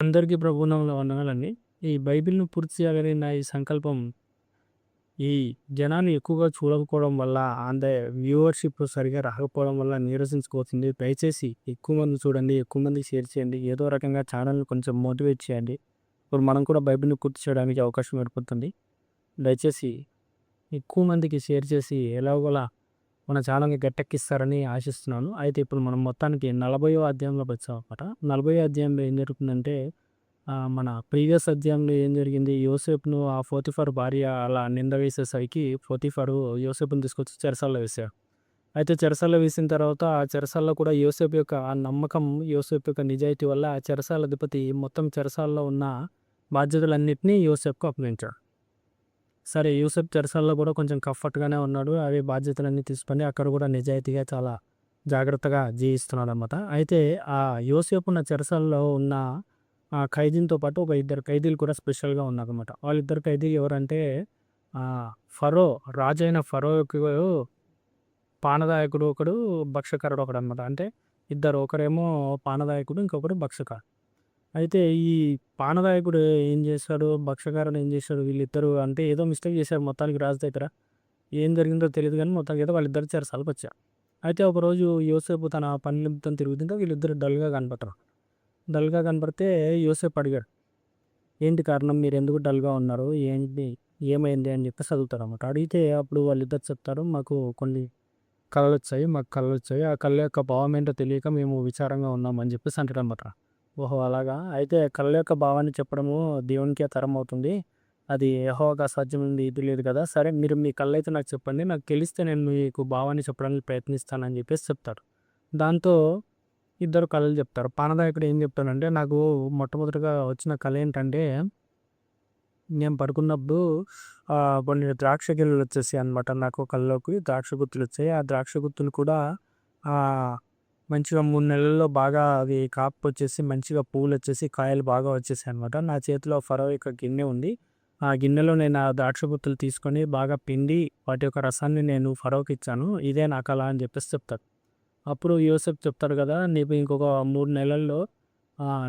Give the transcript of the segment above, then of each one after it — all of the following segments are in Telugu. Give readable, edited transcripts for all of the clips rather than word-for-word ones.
అందరికీ ప్రభునామంలో వందనాలండి. ఈ బైబిల్‌ను పూర్తి చేయాలని నా ఈ సంకల్పం, ఈ జనాన్ని ఎక్కువగా చూడకపోవడం వల్ల, అంటే వ్యూవర్‌షిప్ సరిగ్గా రాకపోవడం వల్ల నీరసించిపోతుంది. దయచేసి ఎక్కువ మంది చూడండి, ఎక్కువ మందికి షేర్ చేయండి. ఏదో రకంగా ఛానెల్‌ని కొంచెం మోటివేట్ చేయండి. ఇప్పుడు మనం కూడా బైబిల్‌ని పూర్తి చేయడానికి అవకాశం ఏర్పడుతుంది. దయచేసి ఎక్కువ మందికి షేర్ చేసి ఎలాగోలా మన ఛానెల్‌ని గట్టెక్కిస్తారని ఆశిస్తున్నాను. అయితే ఇప్పుడు మనం మొత్తానికి 40వ అధ్యాయంలోకి వచ్చామన్నమాట. 40వ అధ్యాయంలో ఏం జరుగుతుందంటే మన ప్రీవియస్ అధ్యాయంలో ఏం జరిగింది? యోసేపును ఆ పోతిఫర్ భార్య అలా నింద వేసేసరికి పోతిఫరు యోసేపుని తీసుకొచ్చి చెరసాలలో వేశాడు. అయితే చెరసాలలో వేసిన తర్వాత ఆ చెరసాలలో కూడా యోసేపు యొక్క ఆ నమ్మకం, యోసేపు యొక్క నిజాయితీ వల్ల ఆ చెరసాల అధిపతి మొత్తం చెరసాలలో ఉన్న బాధ్యతలన్నిటిని యోసేపుకు అప్పగించాడు. సరే యూసఫ్ చెరసాలలో కూడా కొంచెం కంఫర్ట్‌గానే ఉన్నాడు. అవి బాధ్యతలన్నీ తీసుకొని అక్కడ కూడా నిజాయితీగా చాలా జాగ్రత్తగా జీవిస్తున్నాడనమాట. అయితే ఆ యోసేపు ఉన్న చెరసాలలో ఉన్న ఖైదీలతో పాటు ఒక ఇద్దరు ఖైదీలు కూడా స్పెషల్‌గా ఉన్నారనమాట. వాళ్ళిద్దరు ఖైదీ ఎవరంటే ఫరో రాజైన ఫరోకు పానదాయకుడు ఒకడు, భక్షకరుడు ఒకడనమాట. అంటే ఇద్దరు, ఒకరేమో పానదాయకుడు, ఇంకొకడు భక్షక. అయితే ఈ పానదాయకుడు ఏం చేశాడు, భక్షకారుడు ఏం చేశాడు, వీళ్ళిద్దరూ అంటే ఏదో మిస్టేక్ చేశారు మొత్తానికి రాజు దగ్గర. ఏం జరిగిందో తెలీదు గానీ మొత్తానికి అయితే వాళ్ళిద్దరు చెరసాలకొచ్చారు. అయితే ఒకరోజు యోసేపు తన పని నిమిత్తం తిరుగుతుంటే వీళ్ళిద్దరు డల్‌గా కనపడ్డారు. డల్‌గా కనపడితే యోసేపు అడిగాడు, "ఏంటి కారణం? మీరెందుకు డల్‌గా ఉన్నారు? ఏంటి? ఏమైంది?" అని చెప్పేసి అడుగుతారనమాట. అడిగితే అప్పుడు వాళ్ళిద్దరు చెప్తారు, "మాకు కొన్ని కలలొచ్చాయి. మాకు కలలొచ్చాయి. ఆ కళ్ళ యొక్క భావం ఏంటో తెలియక మేము విచారంగా ఉన్నాం" అని చెప్పేసి అంటాడనమాట. ఓహో! అలాగా? అయితే కళ యొక్క భావాన్ని చెప్పడము దేవునికే తరమవుతుంది. అది యెహోవాకు అసాధ్యమైంది ఏది లేదు కదా! సరే మీరు మీ కళ్ళైతే నాకు చెప్పండి. నాకు తెలిస్తే నేను మీకు భావాన్ని చెప్పడానికి ప్రయత్నిస్తానని జెప్పేసి చెప్తాడు. దాంతో ఇద్దరు కళలు చెప్తారు. పానదాయకుడు ఏం చెప్తాడంటే, నాకు మొట్టమొదటిగా వచ్చిన కల ఏంటంటే, నేను పడుకున్నప్పుడు కొన్ని ద్రాక్ష గెలలొచ్చేసాయనమాట నాకు కల్లోకి. ద్రాక్ష గుత్తులొచ్చాయి. ఆ ద్రాక్ష గుత్తులు కూడా ఆహ్, మంచిగా 3 నెలల్లో బాగా అవి కాపుకొచ్చేసి, మంచిగా పువ్వులొచ్చేసి, కాయలు బాగా వచ్చేసాయనమాట. నా చేతిలో ఫరో యొక్క గిన్నె ఉంది. ఆ గిన్నెలో నేను ఆ ద్రాక్ష గుత్తులు తీసుకొని బాగా పిండి, వాటి యొక్క రసాన్ని నేను ఫరోకిచ్చాను. ఇదే నా కల అని చెప్పేసి చెప్తాడు. అప్పుడు యోసేపు చెప్తాడు గదా! నీకు ఇంకొక 3 నెలల్లో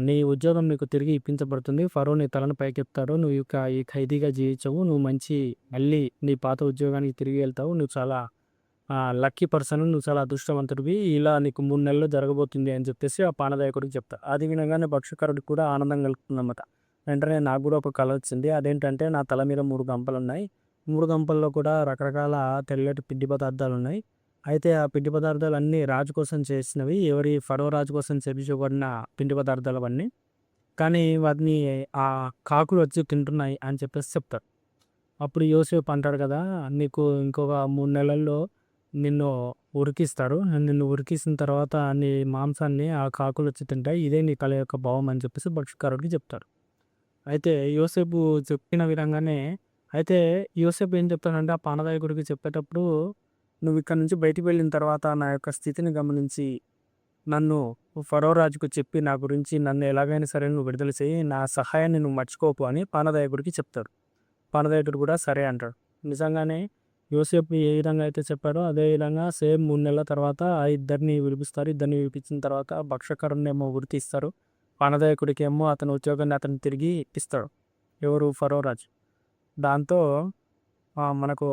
నీ ఉద్యోగం నీకు తిరిగి ఇప్పించబడుతుంది. ఫరో నీ తలను పైకెత్తాడు. నువ్వు ఇక ఈ ఖైదీగా జీవించవు. నువ్వు మళ్ళీ నీ పాత ఉద్యోగానికి తిరిగి వెళ్తావు. నువ్వు చాలా లక్కీ పర్సన్. నువ్వు చాలా అదృష్టవంతుడివి. ఇలా నీకు 3 నెలల్లో జరగబోతుంది అని చెప్పేసి ఆ పానదాయకుడికి చెప్తా. అది వినగానే భక్షకారుడికి కూడా ఆనందం కలుగుతుందన్నమాట. వెంటనే నాకు గూడా ఒక కల వచ్చింది. అదేంటంటే నా తల మీద 3 గంపలున్నాయి. 3 గంపల్లో కూడా రకరకాల తెల్లటి పిండి పదార్థాలున్నాయి. అయితే ఆ పిండి పదార్థాలన్నీ రాజు కోసం చేసినవి. ఫరో రాజు కోసం చేపించబడిన పిండి పదార్థాలవన్నీ. కానీ వాటిని కాకులొచ్చి తింటున్నాయి అని చెప్పేసి చెప్తారు. అప్పుడు యోసేపు అంటాడు కదా! నీకు ఇంకొక 3 నెలల్లో నిన్ను ఉరికిస్తారు. నిన్ను ఉరికిసిన తర్వాత నీ మాంసాన్ని ఆ కాకులొచ్చి తింటాయి. ఇదే నీ కల యొక్క భావం అని చెప్పేసి భక్షకారుడికి చెప్తాడు. అయితే యోసేపు చెప్పిన విధంగానే అయితే యోసేపు ఏం చెప్తాడంటే ఆ పానదాయకుడికి చెప్పేటప్పుడు, "నువ్విక్కడి నుంచి బయటికి వెళ్ళిన తర్వాత నా యొక్క స్థితిని గమనించి నన్ను ఫరో రాజుకు చెప్పి నా గురించి నన్ను ఎలాగైనా సరే నువ్వు విడుదల చెయ్యి. నా సహాయాన్ని నువ్వు మర్చిపోకు" అని పానదాయకుడికి చెప్తాడు. పానదాయకుడు కూడా సరే అంటాడు. నిజంగానే యోసేపు ఏ విధంగా అయితే చెప్పాడో అదే విధంగా సేమ్ 3 నెలల తర్వాత ఆ ఇద్దరిని విడిపిస్తారు. ఇద్దరిని విడిపించిన తర్వాత భక్షకరుడినేమో ఉరి తీస్తారు. పానదాయకుడికేమో అతని ఉద్యోగాన్ని అతనికి తిరిగి ఇస్తాడు. ఎవరు? ఫరో రాజు. దాంతో మనకు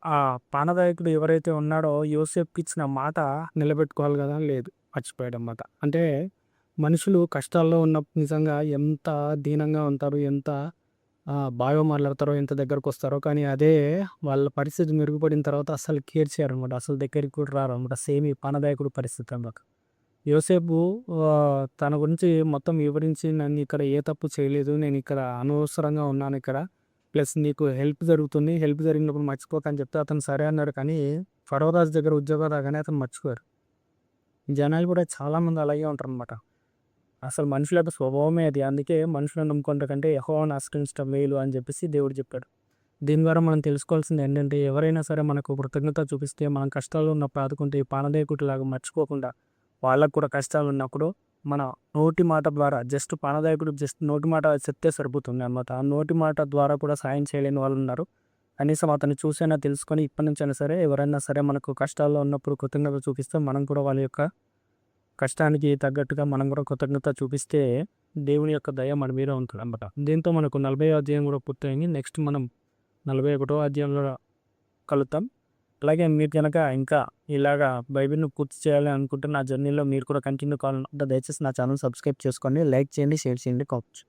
ఆ పానదాయకుడు ఎవరైతే ఉన్నాడో యోసేపుకిచ్చిన మాట నిలబెట్టుకోవాలి గదా! లేదు. మర్చిపోయాడన్నమాట. అంటే మనుషులు కష్టాల్లో ఉన్నప్పుడు నిజంగా ఎంత దీనంగా ఉంటారు. ఎంత బాగా మాట్లాడతారో, ఎంత దగ్గరకొస్తారో. కానీ అదే వాళ్ళ పరిస్థితి మెరుగుపడిన తర్వాత అస్సలు కేర్ చేయరనమాట. అసలు దగ్గరికి కూడా రారనమాట. సేమ్ ఈ పానదాయకుడి పరిస్థితి అనమాట. యోసేపు తన గురించి మొత్తం వివరించి నన్నిక్కడ ఏ తప్పు చేయలేదు. నేనిక్కడ అనవసరంగా ఉన్నానిక్కడ. ప్లస్ నీకు హెల్ప్ జరుగుతుంది. హెల్ప్ జరిగినప్పుడు మర్చిపోకు అని చెప్తే అతను సరే అన్నాడు. కానీ ఫరో రాజు దగ్గర ఉద్యోగం రాగానే అతను మర్చిపోయారు. జనాలు కూడా చాలామంది అలాగే ఉంటారనమాట. అసలు మనుషుల యొక్క స్వభావమే అది. అందుకే మనుషులను నమ్ముకున్నట కంటే యెహోవాను ఆశ్రయించడం మేలు అని చెప్పేసి దేవుడు చెప్పాడు. దీని ద్వారా మనం తెలుసుకోవాల్సింది ఏంటంటే, ఎవరైనా సరే మనకు కృతజ్ఞత చూపిస్తే, మనం కష్టాల్లో ఉన్నప్పుడు ఆదుకుంటే, ఈ పానదాయకుడిలాగా మర్చిపోకుండా, వాళ్ళకి కూడా కష్టాలున్నప్పుడు మన నోటి మాట ద్వారా పానదాయకుడు నోటి మాట చెప్తే సరిపోతుందనమాట. ఆ నోటి మాట ద్వారా కూడా సాయం చేయలేని వాళ్ళున్నారు. కనీసం అతన్ని చూసైనా తెలుసుకొని ఇప్పటి నుంచైనా సరే ఎవరైనా సరే మనకు కష్టాల్లో ఉన్నప్పుడు కృతజ్ఞత చూపిస్తే, మనం కూడా వాళ్ళ యొక్క కష్టానికి తగ్గట్టుగా మనం కూడా కృతజ్ఞత చూపిస్తే దేవుని యొక్క దయ మన మీద ఉంటుందన్నమాట. దీంతో మనకు 40వ అధ్యాయం కూడా పూర్తయింది. నెక్స్ట్ మనం 41వ అధ్యాయంలో కలుద్దాం. అలాగే మీరు గనక ఇంకా ఇలాగా బైబిల్‌ని పూర్తి చేయాలి అనుకుంటే నా జర్నీలో మీరు కూడా కంటిన్యూ కావాలనుకుంటే దయచేసి నా ఛానల్ సబ్స్క్రైబ్ చేసుకోండి. లైక్ చేయండి, షేర్ చేయండి, కామెంట్